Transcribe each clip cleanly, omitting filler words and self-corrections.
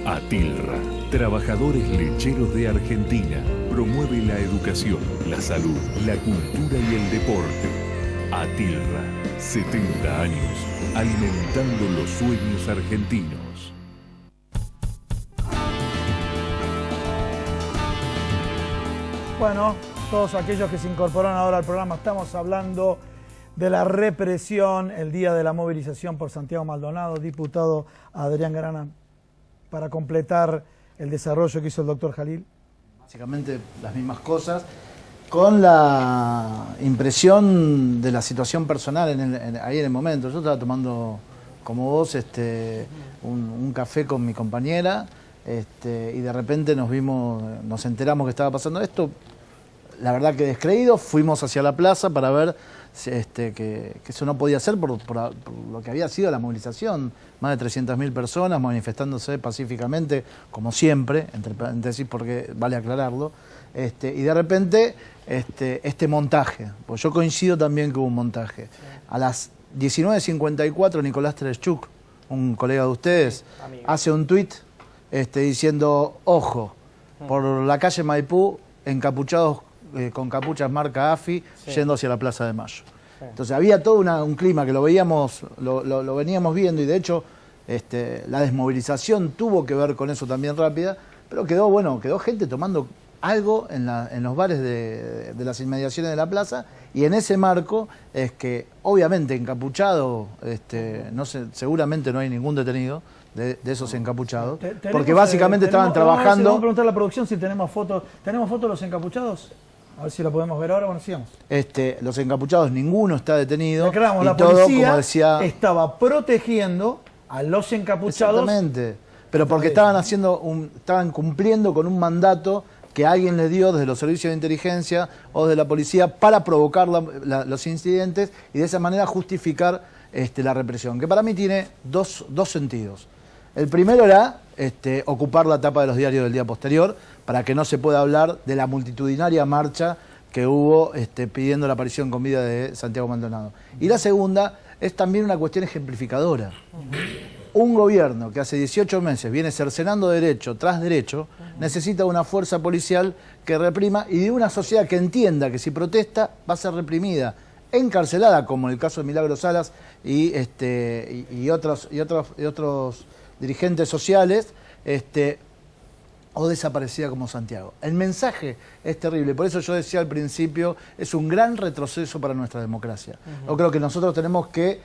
ATILRA, Trabajadores Lecheros de Argentina, promueve la educación, la salud, la cultura y el deporte. ATILRA, 70 años, alimentando los sueños argentinos. Bueno, todos aquellos que se incorporaron ahora al programa, estamos hablando de la represión, el día de la movilización por Santiago Maldonado. Diputado Adrián Grana, para completar el desarrollo que hizo el doctor Jalil. Básicamente las mismas cosas, con la impresión de la situación personal ahí en el momento. Yo estaba tomando, como vos, un café con mi compañera, y de repente nos enteramos que estaba pasando esto. La verdad que descreídos, fuimos hacia la plaza para ver que eso no podía ser por lo que había sido la movilización. Más de 300.000 personas manifestándose pacíficamente, como siempre, entre paréntesis porque vale aclararlo. Y de repente este montaje, pues yo coincido también que hubo un montaje. A las 19:54 Nicolás Tereshchuk, un colega de ustedes, hace un tuit diciendo: ojo, por la calle Maipú, encapuchados con capuchas marca AFI, yendo hacia la Plaza de Mayo. Entonces había todo un clima que lo veíamos, lo veníamos viendo, y de hecho la desmovilización tuvo que ver con eso también rápida, pero quedó gente tomando algo en los bares de las inmediaciones de la plaza, y en ese marco es que obviamente encapuchado, no sé, seguramente no hay ningún detenido de esos encapuchados, porque básicamente estaban trabajando. Vamos a preguntar a la producción si tenemos fotos. ¿Tenemos fotos de los encapuchados? A ver si la podemos ver ahora. Bueno, sigamos. Los encapuchados, ninguno está detenido. Y la todo, policía como decía, estaba protegiendo a los encapuchados. Exactamente. Pero porque estaban cumpliendo con un mandato que alguien les dio desde los servicios de inteligencia o de la policía para provocar los incidentes y de esa manera justificar la represión, que para mí tiene dos sentidos. El primero era ocupar la tapa de los diarios del día posterior para que no se pueda hablar de la multitudinaria marcha que hubo pidiendo la aparición con vida de Santiago Maldonado. Y la segunda es también una cuestión ejemplificadora. Un gobierno que hace 18 meses viene cercenando derecho tras derecho, necesita una fuerza policial que reprima, y de una sociedad que entienda que si protesta va a ser reprimida, encarcelada, como en el caso de Milagro Salas y otros dirigentes sociales, o desaparecida como Santiago. El mensaje es terrible, por eso yo decía al principio, es un gran retroceso para nuestra democracia. Yo creo que nosotros tenemos que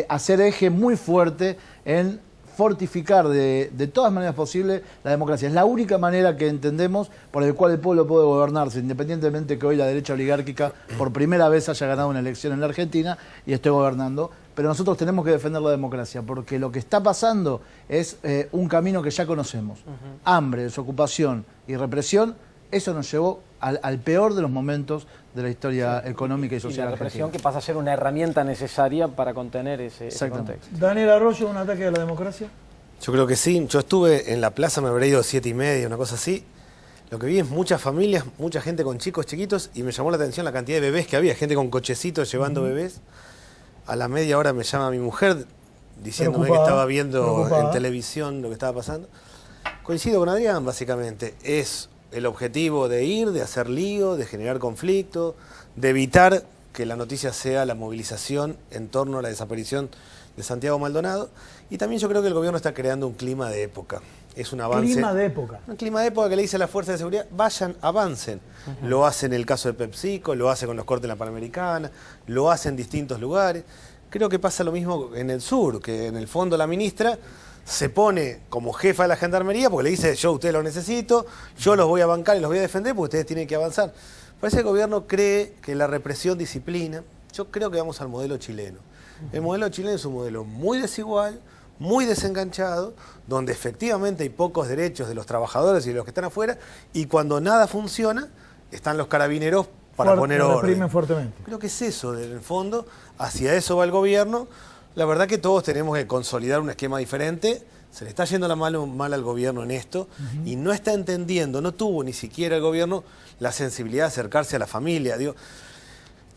hacer eje muy fuerte en fortificar de todas maneras posibles la democracia. Es la única manera que entendemos por el cual el pueblo puede gobernarse, independientemente que hoy la derecha oligárquica por primera vez haya ganado una elección en la Argentina y esté gobernando. Pero nosotros tenemos que defender la democracia, porque lo que está pasando es un camino que ya conocemos. Hambre, desocupación y represión, eso nos llevó al peor de los momentos de la historia económica y social argentina. La represión argentina. que pasa a ser una herramienta necesaria para contener ese contexto. Daniel Arroyo, ¿un ataque a la democracia? Yo creo que sí. Yo estuve en la plaza, me habré ido 7:30, una cosa así. Lo que vi es muchas familias, mucha gente con chicos chiquitos, y me llamó la atención la cantidad de bebés que había, gente con cochecitos llevando bebés. A la media hora me llama mi mujer diciéndome que estaba viendo en televisión lo que estaba pasando. Coincido con Adrián, básicamente. Es el objetivo de ir, de hacer lío, de generar conflicto, de evitar que la noticia sea la movilización en torno a la desaparición de Santiago Maldonado. Y también yo creo que el gobierno está creando un clima de época. Es un avance. Clima de época. Un clima de época que le dice a las fuerzas de seguridad: vayan, avancen. Lo hace en el caso de PepsiCo, lo hace con los cortes en la Panamericana, lo hace en distintos lugares. Creo que pasa lo mismo en el sur, que en el fondo la ministra se pone como jefa de la gendarmería porque le dice: yo a ustedes los necesito, yo los voy a bancar y los voy a defender porque ustedes tienen que avanzar. Parece que el gobierno cree que la represión disciplina. Yo creo que vamos al modelo chileno. El modelo chileno es un modelo muy desigual, muy desenganchado, donde efectivamente hay pocos derechos de los trabajadores y de los que están afuera, y cuando nada funciona, están los carabineros para poner orden. Reprimen fuertemente. Creo que es eso, en el fondo, hacia eso va el gobierno. La verdad que todos tenemos que consolidar un esquema diferente. Se le está yendo la mano mal al gobierno en esto, y no está entendiendo, no tuvo ni siquiera el gobierno la sensibilidad de acercarse a la familia. Digo,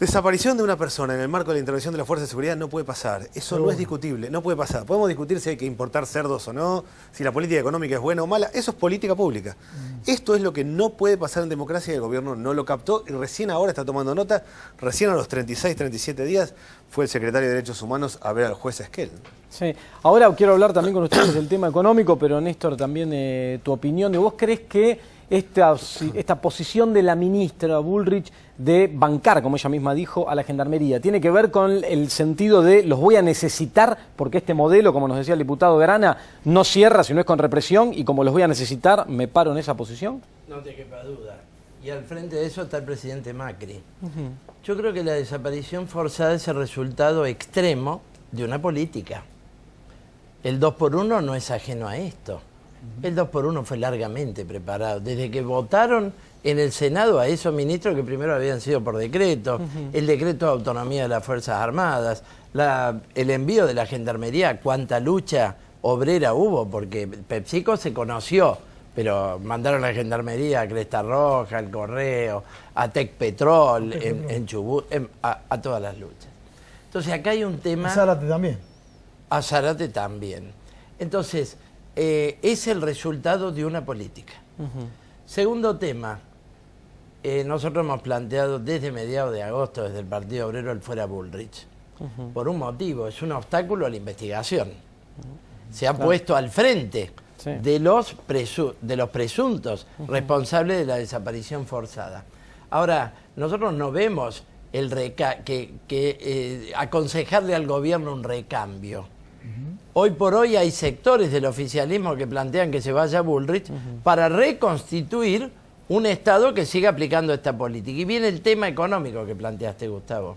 Desaparición de una persona en el marco de la intervención de la Fuerza de Seguridad no puede pasar. Eso no es discutible, no puede pasar. Podemos discutir si hay que importar cerdos o no, si la política económica es buena o mala. Eso es política pública. Esto es lo que no puede pasar en democracia y el gobierno no lo captó y recién ahora está tomando nota. Recién a los 36, 37 días fue el secretario de Derechos Humanos a ver al juez Esquel. Sí, ahora quiero hablar también con ustedes del tema económico, pero Néstor, también tu opinión. ¿Vos crees que esta posición de la ministra Bullrich de bancar, como ella misma dijo, a la Gendarmería tiene que ver con el sentido de los voy a necesitar porque este modelo, como nos decía el diputado Grana, no cierra si no es con represión y como los voy a necesitar, me paro en esa posición? No te quepa duda. Y al frente de eso está el presidente Macri. Yo creo que la desaparición forzada es el resultado extremo de una política. El 2x1 no es ajeno a esto. El 2x1 fue largamente preparado. Desde que votaron en el Senado a esos ministros que primero habían sido por decreto, el decreto de autonomía de las Fuerzas Armadas, el envío de la Gendarmería, cuánta lucha obrera hubo, porque PepsiCo se conoció, pero mandaron a la Gendarmería a Cresta Roja, al Correo, a Tecpetrol, en Chubut, a todas las luchas. Entonces acá hay un tema... A Zárate también. A Zárate también. Entonces... es el resultado de una política. Segundo tema, nosotros hemos planteado desde mediados de agosto, desde el Partido Obrero, el fuera Bullrich. Por un motivo, es un obstáculo a la investigación. Se ha puesto al frente de los presuntos responsables de la desaparición forzada. Ahora, nosotros no vemos aconsejarle al gobierno un recambio. Hoy por hoy hay sectores del oficialismo que plantean que se vaya Bullrich para reconstituir un Estado que siga aplicando esta política. Y viene el tema económico que planteaste, Gustavo.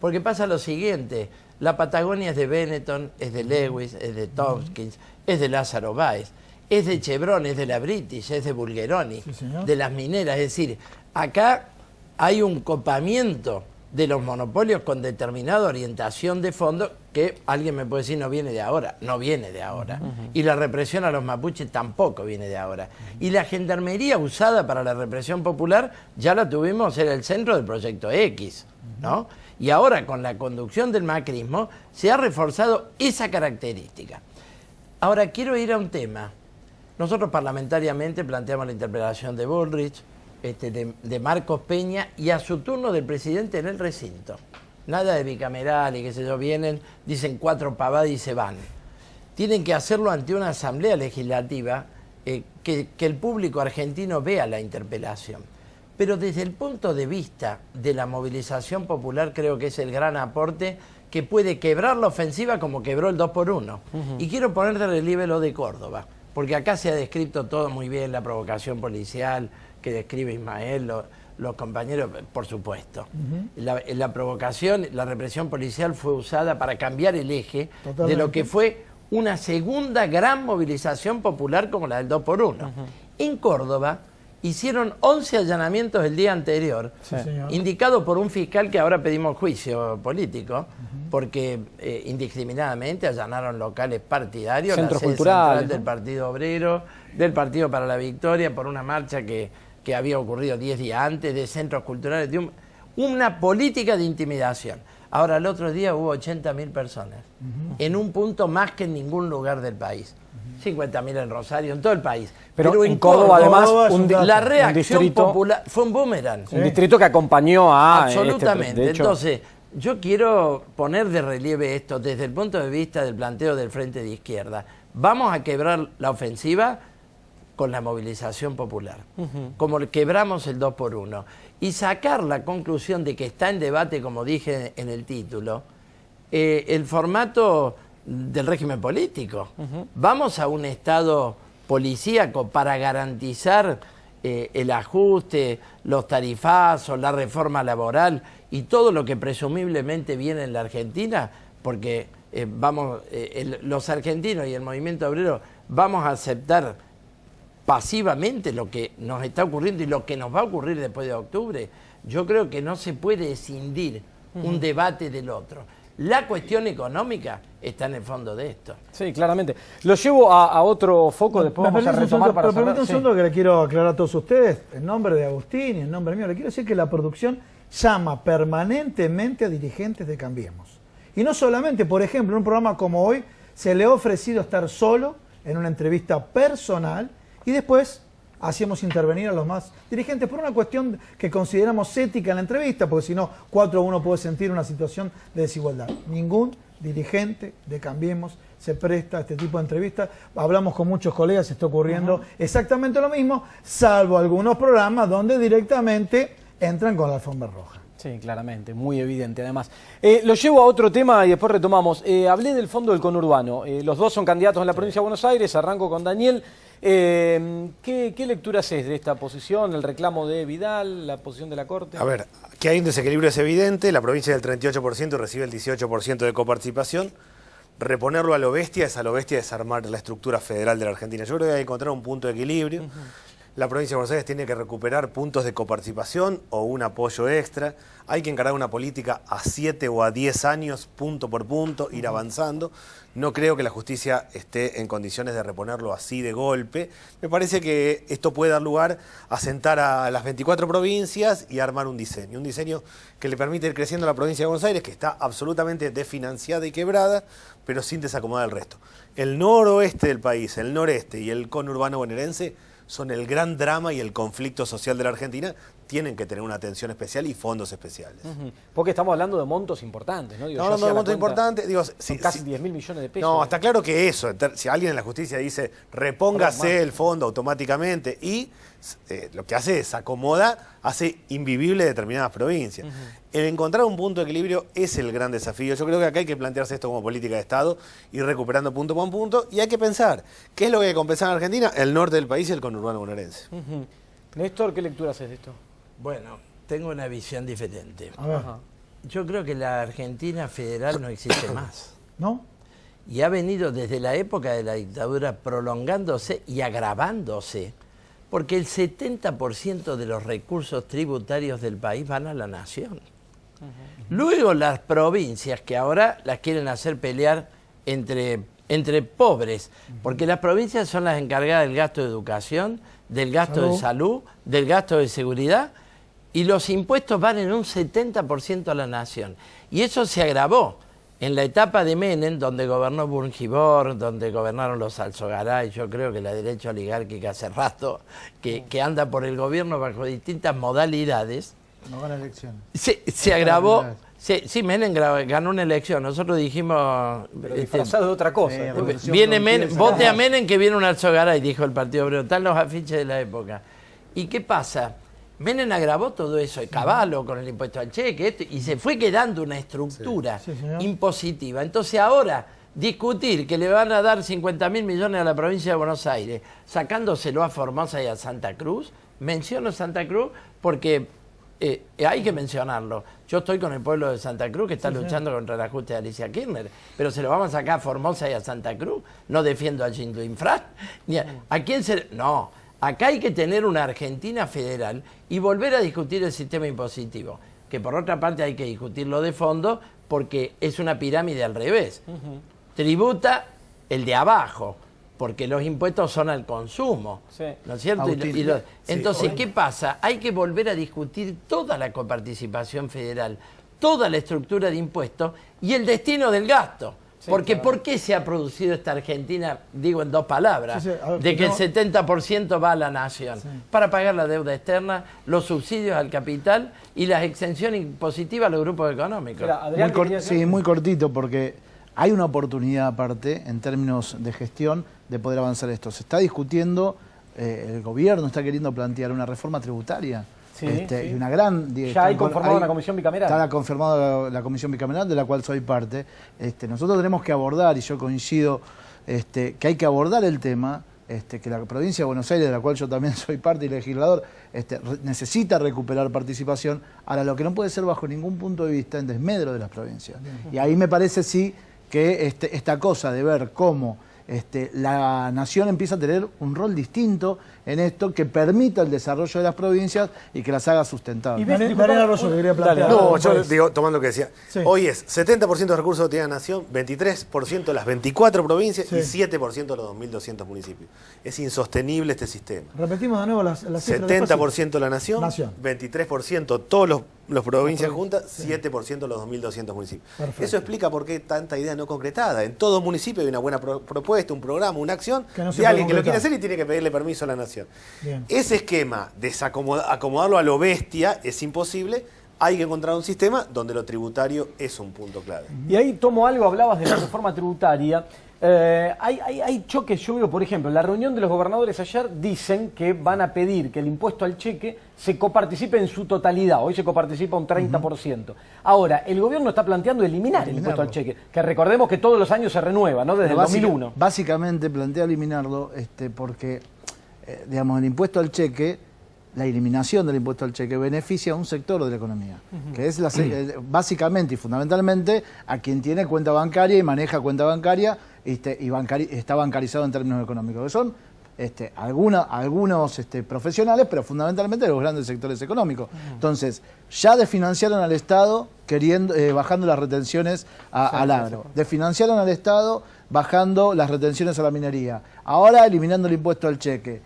Porque pasa lo siguiente, la Patagonia es de Benetton, es de Lewis, es de Tompkins, es de Lázaro Báez, es de Chevron, es de la British, es de Bulgeroni, de las mineras. Es decir, acá hay un copamiento de los monopolios con determinada orientación de fondo que alguien me puede decir no viene de ahora, no viene de ahora. Y la represión a los mapuches tampoco viene de ahora. Y la gendarmería usada para la represión popular ya la tuvimos, era el centro del Proyecto X, ¿no? Y ahora con la conducción del macrismo se ha reforzado esa característica. Ahora quiero ir a un tema. Nosotros parlamentariamente planteamos la interpelación de Bullrich, de Marcos Peña y a su turno del presidente en el recinto. Nada de bicameral y qué sé yo, vienen, dicen 4 pavadas y se van. Tienen que hacerlo ante una asamblea legislativa que el público argentino vea la interpelación. Pero desde el punto de vista de la movilización popular creo que es el gran aporte que puede quebrar la ofensiva como quebró el 2x1. Y quiero poner de relieve lo de Córdoba, porque acá se ha descrito todo muy bien, la provocación policial que describe Ismael, los compañeros, por supuesto. La provocación, la represión policial fue usada para cambiar el eje de lo que fue una segunda gran movilización popular como la del 2x1. En Córdoba hicieron 11 allanamientos el día anterior, indicado por un fiscal que ahora pedimos juicio político, porque indiscriminadamente allanaron locales partidarios, centros la sede culturales, central del Partido Obrero, del Partido para la Victoria, por una marcha que había ocurrido 10 días antes, de centros culturales, de una política de intimidación. Ahora, el otro día hubo 80.000 personas, en un punto más que en ningún lugar del país. 50.000 en Rosario, en todo el país. Pero en Córdoba, además, la reacción popular fue un boomerang. Un distrito que acompañó a... Absolutamente. De hecho, entonces, yo quiero poner de relieve esto desde el punto de vista del planteo del Frente de Izquierda. Vamos a quebrar la ofensiva con la movilización popular, como quebramos el 2x1, y sacar la conclusión de que está en debate, como dije en el título, el formato del régimen político. Vamos a un Estado policíaco para garantizar el ajuste, los tarifazos, la reforma laboral y todo lo que presumiblemente viene en la Argentina, porque los argentinos y el movimiento obrero vamos a aceptar pasivamente lo que nos está ocurriendo y lo que nos va a ocurrir después de octubre. Yo creo que no se puede escindir un debate del otro. La cuestión económica está en el fondo de esto. Sí, claramente. Lo llevo a otro foco, después vamos a retomar para cerrar. Pero un segundo que le quiero aclarar a todos ustedes, en nombre de Agustín y en nombre mío, le quiero decir que la producción llama permanentemente a dirigentes de Cambiemos. Y no solamente, por ejemplo, en un programa como hoy, se le ha ofrecido estar solo en una entrevista personal y después hacíamos intervenir a los más dirigentes por una cuestión que consideramos ética en la entrevista, porque si no, 4-1 puede sentir una situación de desigualdad. Ningún dirigente de Cambiemos se presta a este tipo de entrevistas. Hablamos con muchos colegas, está ocurriendo exactamente lo mismo, salvo algunos programas donde directamente entran con la alfombra roja. Sí, claramente, muy evidente además. Lo llevo a otro tema y después retomamos. Hablé del fondo del conurbano. Los dos son candidatos en la provincia de Buenos Aires. Arranco con Daniel. ¿Qué lectura haces de esta posición, el reclamo de Vidal, la posición de la Corte? A ver, que hay un desequilibrio es evidente. La provincia del 38% recibe el 18% de coparticipación. Reponerlo a lo bestia es desarmar la estructura federal de la Argentina. Yo creo que hay que encontrar un punto de equilibrio. La provincia de Buenos Aires tiene que recuperar puntos de coparticipación o un apoyo extra. Hay que encarar una política a 7 o a 10 años, punto por punto, ir avanzando. No creo que la justicia esté en condiciones de reponerlo así de golpe. Me parece que esto puede dar lugar a sentar a las 24 provincias y armar un diseño que le permite ir creciendo a la provincia de Buenos Aires, que está absolutamente desfinanciada y quebrada, pero sin desacomodar el resto. El noroeste del país, el noreste y el conurbano bonaerense son el gran drama y el conflicto social de la Argentina, tienen que tener una atención especial y fondos especiales. Porque estamos hablando de montos importantes, ¿no? Digo, Estamos hablando de montos importantes. Digo, son casi 10.000 millones de pesos. No, está claro que eso, si alguien en la justicia dice repóngase el fondo automáticamente y lo que hace es acomoda, hace invivible determinadas provincias. El encontrar un punto de equilibrio es el gran desafío. Yo creo que acá hay que plantearse esto como política de Estado, ir recuperando punto por punto, y hay que pensar, ¿qué es lo que hay que compensar en Argentina? El norte del país y el conurbano bonaerense. Néstor, ¿qué lectura haces de esto? Bueno, tengo una visión diferente. A ver, Yo creo que la Argentina federal no existe más. ¿no? Y ha venido desde la época de la dictadura prolongándose y agravándose, porque el 70% de los recursos tributarios del país van a la nación. Luego las provincias, que ahora las quieren hacer pelear entre pobres, porque las provincias son las encargadas del gasto de educación, del gasto de salud, del gasto de seguridad, y los impuestos van en un 70% a la nación. Y eso se agravó en la etapa de Menem, donde gobernó Burnjibor, donde gobernaron los Alzogaray. Yo creo que la derecha oligárquica hace rato que anda por el gobierno bajo distintas modalidades. No gana elecciones. Se agravó. Sí, Menem ganó una elección. Nosotros dijimos... Pero disfrazado de otra cosa. Viene Menem, vote a Menem que viene un Alzogaray, dijo el Partido Obrero. Están los afiches de la época. ¿Y qué pasa? Menem agravó todo eso, el Caballo con el impuesto al cheque, y se fue quedando una estructura impositiva. Entonces ahora discutir que le van a dar 50.000 millones a la provincia de Buenos Aires, sacándoselo a Formosa y a Santa Cruz, menciono Santa Cruz porque hay que mencionarlo. Yo estoy con el pueblo de Santa Cruz que está luchando contra el ajuste de Alicia Kirchner, pero se lo vamos a sacar a Formosa y a Santa Cruz. No defiendo a Ginto Infra. ¿A quién se...? No. Acá hay que tener una Argentina federal y volver a discutir el sistema impositivo, que por otra parte hay que discutirlo de fondo porque es una pirámide al revés. Tributa el de abajo, porque los impuestos son al consumo, ¿no es cierto? Entonces, ¿qué pasa? Hay que volver a discutir toda la coparticipación federal, toda la estructura de impuestos y el destino del gasto. Porque claro. ¿Por qué se ha producido esta Argentina, digo en dos palabras, de que el 70% va a la nación? Para pagar la deuda externa, los subsidios al capital y las exenciones impositivas a los grupos económicos. Muy cortito, porque hay una oportunidad aparte, en términos de gestión, de poder avanzar esto. Se está discutiendo, el gobierno está queriendo plantear una reforma tributaria. Y una gran... Ya hay conformado una comisión bicameral. Está confirmada la comisión bicameral, de la cual soy parte. Nosotros tenemos que abordar, y yo coincido, que hay que abordar el tema, que la provincia de Buenos Aires, de la cual yo también soy parte y legislador, necesita recuperar participación. Ahora, lo que no puede ser bajo ningún punto de vista en desmedro de las provincias. Y ahí me parece sí que esta cosa de ver cómo la nación empieza a tener un rol distinto en esto que permita el desarrollo de las provincias y que las haga sustentables. Mariana Rosso, que quería plantear. No, yo digo, tomando lo que decía, hoy es 70% de recursos que tiene la nación, 23% de las 24 provincias y 7% de los 2.200 municipios. Es insostenible este sistema. Repetimos de nuevo las cifras. 70% la nación, 23% todos los Las provincias juntas, 7% los 2.200 municipios. Perfecto. Eso explica por qué tanta idea no concretada. En todo municipio hay una buena propuesta, un programa, una acción Que no se de alguien puede que lo quiere concretar. hacer y tiene que pedirle permiso a la nación. Bien. Ese esquema de acomodarlo a lo bestia es imposible. Hay que encontrar un sistema donde lo tributario es un punto clave. Y ahí tomo algo, hablabas de la reforma tributaria. Hay choques, yo veo, por ejemplo, en la reunión de los gobernadores ayer dicen que van a pedir que el impuesto al cheque se coparticipe en su totalidad. Hoy se coparticipa un 30%. Ahora, el gobierno está planteando eliminar el impuesto al cheque, que recordemos que todos los años se renueva, ¿no? Desde el 2001. Básicamente plantea eliminarlo porque, digamos, el impuesto al cheque, la eliminación del impuesto al cheque beneficia a un sector de la economía, que es básicamente y fundamentalmente a quien tiene cuenta bancaria y maneja cuenta bancaria y está bancarizado en términos económicos, que son algunos profesionales, pero fundamentalmente los grandes sectores económicos. Entonces, ya desfinanciaron al Estado bajando las retenciones al agro, desfinanciaron al Estado bajando las retenciones a la minería, ahora eliminando el impuesto al cheque.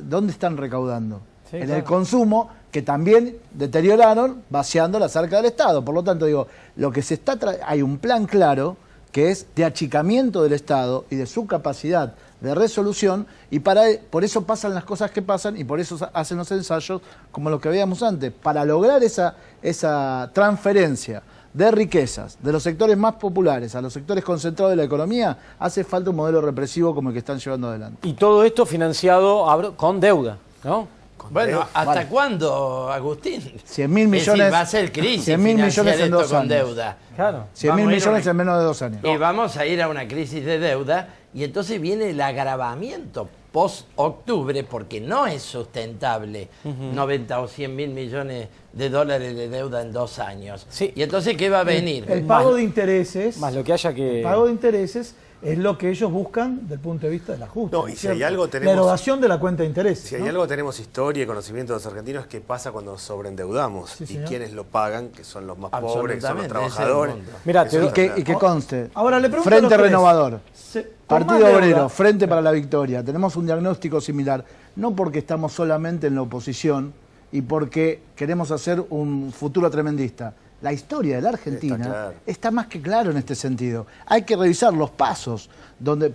¿Dónde están recaudando? Sí, en claro. el consumo, que también deterioraron vaciando las arcas del Estado. Por lo tanto, digo, lo que se está hay un plan claro que es de achicamiento del Estado y de su capacidad de resolución, y por eso pasan las cosas que pasan y por eso hacen los ensayos como los que veíamos antes. Para lograr esa transferencia de riquezas de los sectores más populares a los sectores concentrados de la economía, hace falta un modelo represivo como el que están llevando adelante. Y todo esto financiado con deuda, ¿no? Bueno, ¿hasta Vale. cuándo, Agustín? 100.000 millones. Es decir, va a ser crisis 100.000 financiar millones en esto 2 con años. deuda. Claro. 100.000 Vamos a ir a millones una- en menos de 2 años. Y vamos a ir a una crisis de deuda y entonces viene el agravamiento post-octubre porque no es sustentable 90 o 100.000 millones de dólares de deuda en 2 años. Sí. Y entonces, ¿qué va a venir? El pago de intereses. Más lo que haya que... El pago de intereses es lo que ellos buscan desde el punto de vista del ajuste. No, y si hay ¿cierto? algo tenemos- La erogación de la cuenta de intereses. Si hay ¿no? algo tenemos historia y conocimiento de los argentinos, ¿qué pasa cuando sobreendeudamos? Sí, y señor. quienes lo pagan, que son los más pobres, que son los Absolutamente, ese es el trabajadores. punto. Mirá, Eso Y es que, verdad. y que conste. Ahora le pregunto a Frente los tres. Renovador, Con más Partido deuda, Obrero, Frente para la Victoria, tenemos un diagnóstico similar, no porque estamos solamente en la oposición y porque queremos hacer un futuro tremendista. La historia de la Argentina Está claro. está más que claro en este sentido. Hay que revisar los pasos de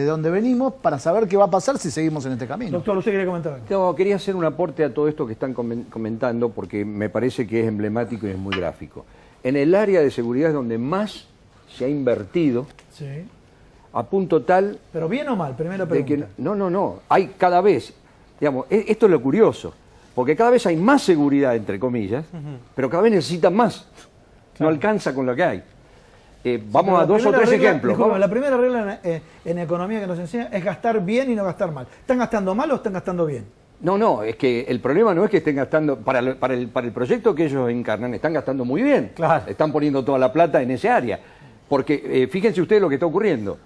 donde venimos para saber qué va a pasar si seguimos en este camino. Doctor, usted quería comentar algo. No, quería hacer un aporte a todo esto que están comentando porque me parece que es emblemático y es muy gráfico. En el área de seguridad es donde más se ha invertido Sí. a punto tal Pero bien o mal, primera de que... pregunta. No, hay cada vez, digamos, esto es lo curioso, porque cada vez hay más seguridad, entre comillas, pero cada vez necesitan más. No alcanza con lo que hay. Vamos Pero a la 2 o primera 3 regla- ejemplos. disculpe, Vamos- la primera regla en economía que nos enseña es gastar bien y no gastar mal. ¿Están gastando mal o están gastando bien? No, es que el problema no es que estén gastando, para el proyecto que ellos encarnan, están gastando muy bien. Claro. Están poniendo toda la plata en ese área. Porque fíjense ustedes lo que está ocurriendo.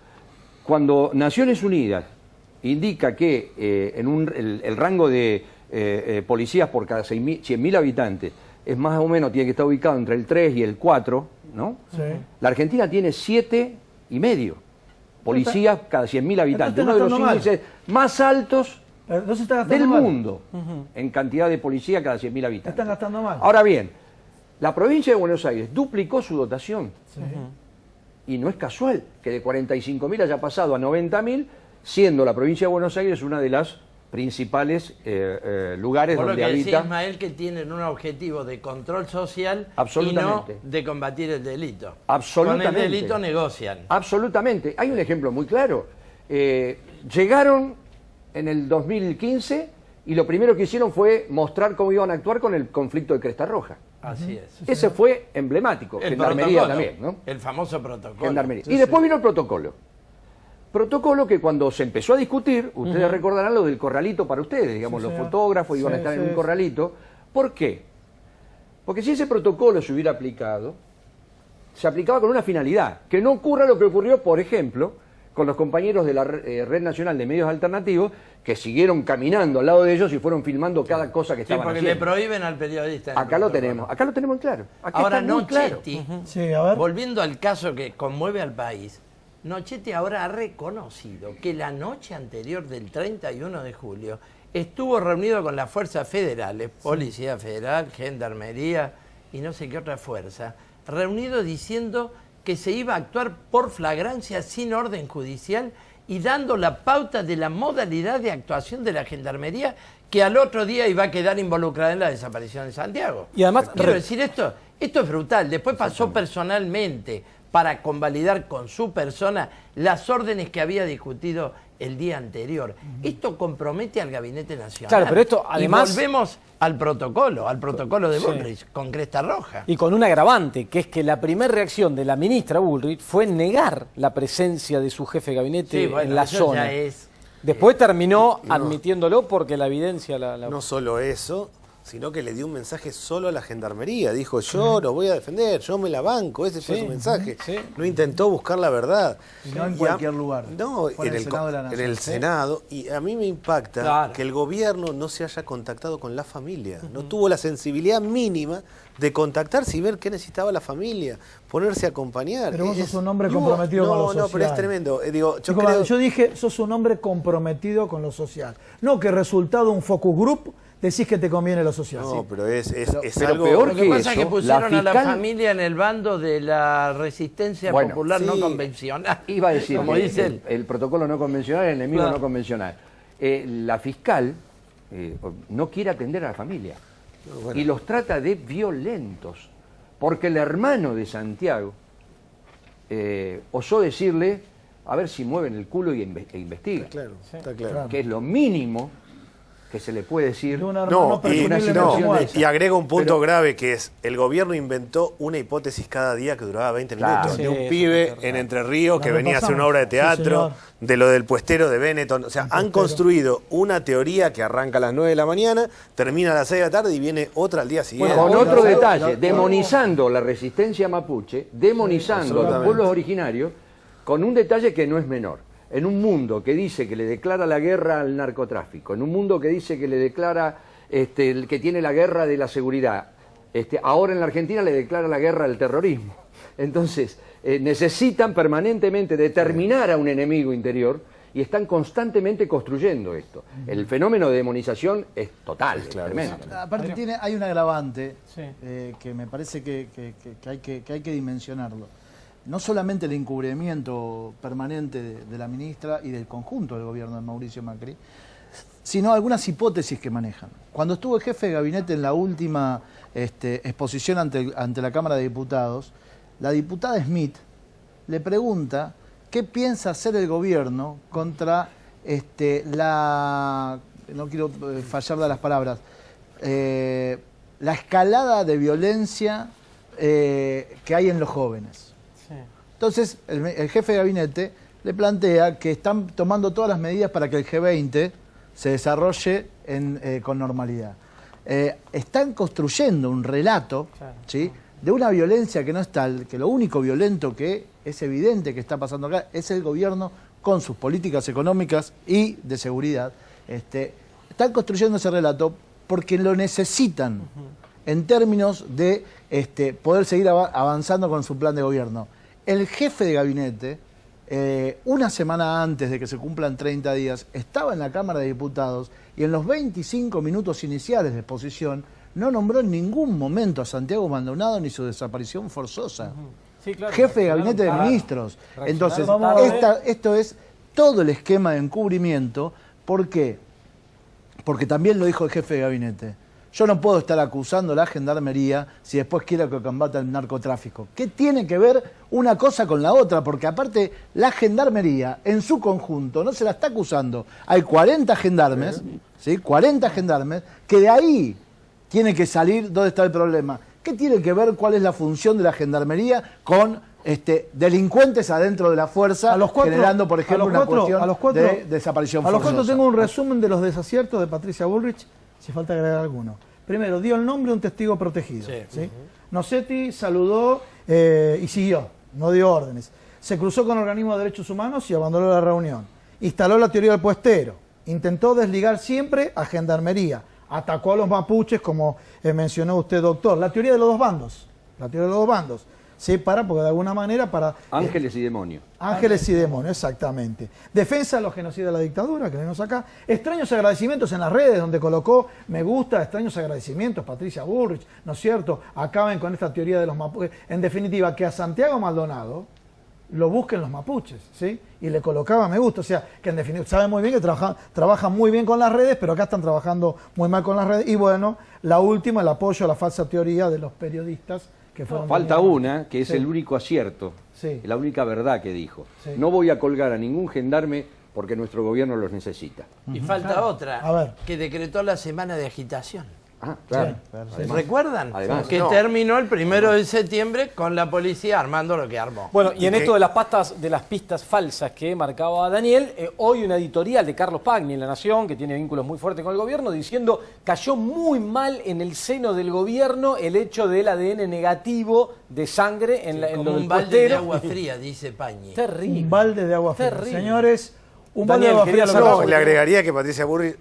Cuando Naciones Unidas indica que el rango de policías por cada 100.000 habitantes es más o menos, tiene que estar ubicado entre el 3 y el 4, ¿no? Sí. La Argentina tiene 7,5 policías cada 100.000 habitantes. Entonces Uno de los está mal. índices más altos Entonces está gastando del mal. mundo en cantidad de policía cada 100.000 habitantes. Están gastando mal. Ahora bien, la provincia de Buenos Aires duplicó su dotación Sí. y no es casual que de 45.000 haya pasado a 90.000, siendo la provincia de Buenos Aires una de las principales lugares Por lo donde que decía habita. Ismael, que tienen un objetivo de control social y no Absolutamente. de combatir el delito. Absolutamente. Con el delito negocian. Absolutamente. Hay un ejemplo muy claro. Llegaron en el 2015 y lo primero que hicieron fue mostrar cómo iban a actuar con el conflicto de Cresta Roja. Así es. Ese fue emblemático. El Gendarmería protocolo, también, ¿no? el famoso protocolo. Gendarmería. Y después vino el protocolo. Protocolo que cuando se empezó a discutir, ustedes recordarán lo del corralito para ustedes, digamos, Sí, los señor. fotógrafos iban a Sí, estar en sí, un sí. corralito. ¿Por qué? Porque si ese protocolo se hubiera aplicado, se aplicaba con una finalidad, que no ocurra lo que ocurrió, por ejemplo, con los compañeros de la Red Nacional de Medios Alternativos, que siguieron caminando al lado de ellos y fueron filmando cada cosa que Sí, estaban porque le haciendo. prohíben al periodista. en el Acá lo protocolo. tenemos en claro. Acá Ahora está muy no, claro. Chetti, Sí, a ver. volviendo al caso que conmueve al país, Nochetti ahora ha reconocido que la noche anterior del 31 de julio estuvo reunido con las fuerzas federales, Policía Federal, Gendarmería y no sé qué otra fuerza, reunido diciendo que se iba a actuar por flagrancia sin orden judicial y dando la pauta de la modalidad de actuación de la Gendarmería que al otro día iba a quedar involucrada en la desaparición de Santiago. Y además, quiero decir esto es brutal. Después pasó personalmente para convalidar con su persona las órdenes que había discutido el día anterior. Esto compromete al Gabinete Nacional. Claro, pero esto además... Y volvemos al protocolo de Bullrich, con cresta roja. Y con un agravante, que es que la primera reacción de la ministra Bullrich fue negar la presencia de su jefe de gabinete en la eso zona. ya es... Después terminó admitiéndolo porque la evidencia la... No solo eso, sino que le dio un mensaje solo a la Gendarmería. Dijo, yo los voy a defender, yo me la banco. Ese fue su mensaje. Sí. No intentó buscar la verdad. Y no en cualquier lugar. No, Fue en el Senado de la Nación. En el Senado. Y a mí me impacta Claro. que el gobierno no se haya contactado con la familia. No tuvo la sensibilidad mínima de contactarse y ver qué necesitaba la familia, ponerse a acompañar. Pero vos sos un hombre comprometido con lo social. No, pero es tremendo. Yo dije, sos un hombre comprometido con lo social. No que resultado de un focus group decís que te conviene lo social. No, Sí. pero es pero algo... peor Lo que que pasa es que eso, pusieron la a la fiscal- familia en el bando de la resistencia Bueno, popular no sí. convencional. Iba a decir como que dice él. el protocolo no convencional, el enemigo Claro. no convencional. La fiscal no quiere atender a la familia y los trata de violentos, porque el hermano de Santiago osó decirle, a ver si mueven el culo e investiga, Claro, está claro. que es lo mínimo que se le puede decir. De un hermano No, presumiblemente muerto. y agrego un punto grave que es, el gobierno inventó una hipótesis cada día que duraba 20 Claro. minutos. Sí, De un eso pibe fue terrible. en Entre Ríos que La venía a hacer una repasamos. obra de Sí, teatro, señor. de lo del puestero de Benetton. O sea, han construido una teoría que arranca a las 9 de la mañana, termina a las 6 de la tarde y viene otra al día siguiente. Con Bueno, otro no, detalle, no, demonizando la resistencia mapuche, demonizando a los absolutamente. pueblos originarios, con un detalle que no es menor. En un mundo que dice que le declara la guerra al narcotráfico, en un mundo que dice que le declara que tiene la guerra de la seguridad, ahora en la Argentina le declara la guerra al terrorismo. Entonces, necesitan permanentemente determinar a un enemigo interior y están constantemente construyendo esto. El fenómeno de demonización es total, es tremendo. Aparte hay un agravante Sí. que me parece que hay que dimensionarlo. No solamente el encubrimiento permanente de la ministra y del conjunto del gobierno de Mauricio Macri, sino algunas hipótesis que manejan. Cuando estuvo el jefe de gabinete en la última exposición ante la Cámara de Diputados, la diputada Smith le pregunta qué piensa hacer el gobierno contra no quiero fallar de las palabras, la escalada de violencia que hay en los jóvenes. Sí. Entonces, el jefe de gabinete le plantea que están tomando todas las medidas para que el G20 se desarrolle con normalidad. Están construyendo un relato, Claro. ¿sí?, de una violencia que no es tal, que lo único violento que es evidente que está pasando acá es el gobierno con sus políticas económicas y de seguridad. Están construyendo ese relato porque lo necesitan en términos de poder seguir avanzando con su plan de gobierno. El jefe de gabinete, una semana antes de que se cumplan 30 días, estaba en la Cámara de Diputados y en los 25 minutos iniciales de exposición no nombró en ningún momento a Santiago Maldonado ni su desaparición forzosa. Sí, claro, Jefe de gabinete de reaccionaron ministros. tarde. Entonces, Reaccionaron tarde. esto es todo el esquema de encubrimiento. ¿Por qué? Porque también lo dijo el jefe de gabinete. Yo no puedo estar acusando a la Gendarmería si después quiero que combata el narcotráfico. ¿Qué tiene que ver una cosa con la otra? Porque aparte la Gendarmería en su conjunto no se la está acusando. Hay 40 gendarmes, ¿sí? 40 gendarmes, que de ahí tiene que salir dónde está el problema. ¿Qué tiene que ver cuál es la función de la Gendarmería con delincuentes adentro de la fuerza, generando, por ejemplo, una cuestión de desaparición A los cuatro forzosa? tengo un resumen de los desaciertos de Patricia Bullrich, si falta agregar alguno. Primero, dio el nombre de un testigo protegido. Sí. ¿sí? Nocetti saludó y siguió, no dio órdenes. Se cruzó con organismos de derechos humanos y abandonó la reunión. Instaló la teoría del puestero. Intentó desligar siempre a Gendarmería. Atacó a los mapuches, como mencionó usted, doctor. La teoría de los dos bandos. La teoría de los dos bandos. ¿sí? Porque de alguna manera para... Ángeles y demonios. Ángeles y demonios, exactamente. Defensa de los genocidas de la dictadura, que vemos acá. Extraños agradecimientos en las redes, donde colocó me gusta, extraños agradecimientos, Patricia Bullrich, ¿no es cierto? Acaben con esta teoría de los mapuches. En definitiva, que a Santiago Maldonado lo busquen los mapuches, ¿sí? Y le colocaba me gusta. O sea, que en definitiva, sabe muy bien que trabaja muy bien con las redes, pero acá están trabajando muy mal con las redes. Y bueno, la última, el apoyo a la falsa teoría de los periodistas que fueron... Falta una, que es Sí. el único acierto, Sí. la única verdad que dijo. Sí. No voy a colgar a ningún gendarme porque nuestro gobierno los necesita. Y falta otra, A ver. que decretó la semana de agitación. Ah, claro. ¿Recuerdan? Además, que no. terminó el 1 de septiembre con la policía armando lo que armó. Bueno, y en ¿Y esto qué? de las pistas falsas que marcaba Daniel, hoy una editorial de Carlos Pagni en La Nación, que tiene vínculos muy fuertes con el gobierno, diciendo cayó muy mal en el seno del gobierno el hecho del ADN negativo de sangre en, en Como lo del un balde de puestero. agua fría, dice Pañi. Terrible. Un balde de agua fría. Terrible. Señores, un Daniel, balde de agua querías fría. hablar No, le agregaría que Patricia Bullrich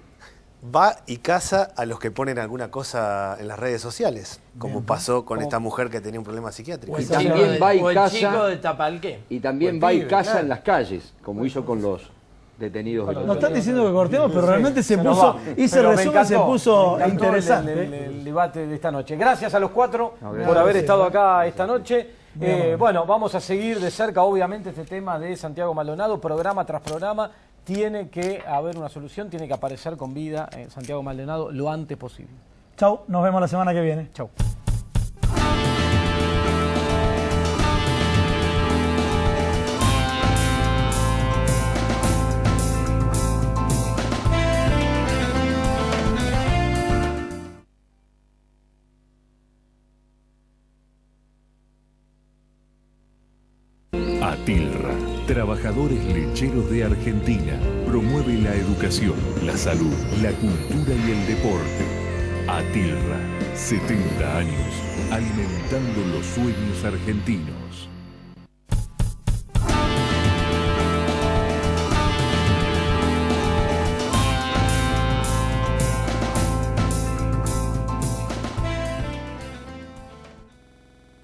va y caza a los que ponen alguna cosa en las redes sociales, como pasó con esta mujer que tenía un problema psiquiátrico. O el Y también va y o el caza- chico de Tapalqué. Y también O el va y pibe, caza claro. en las calles, como hizo con los detenidos. de Nos están diciendo que cortemos, pero realmente se nos puso, va. hice Pero me resumen, se encantó, puso me encantó interesante. el debate de esta noche. Gracias a los cuatro gracias. por haber Sí, estado ¿no? acá esta noche. Bueno, vamos a seguir de cerca, obviamente, este tema de Santiago Maldonado, programa tras programa. Tiene que haber una solución, tiene que aparecer con vida Santiago Maldonado lo antes posible. Chau, nos vemos la semana que viene. Chau. ATILRA, Trabajadores Lecheros de Argentina, promueve la educación, la salud, la cultura y el deporte. ATILRA, 70 años, alimentando los sueños argentinos.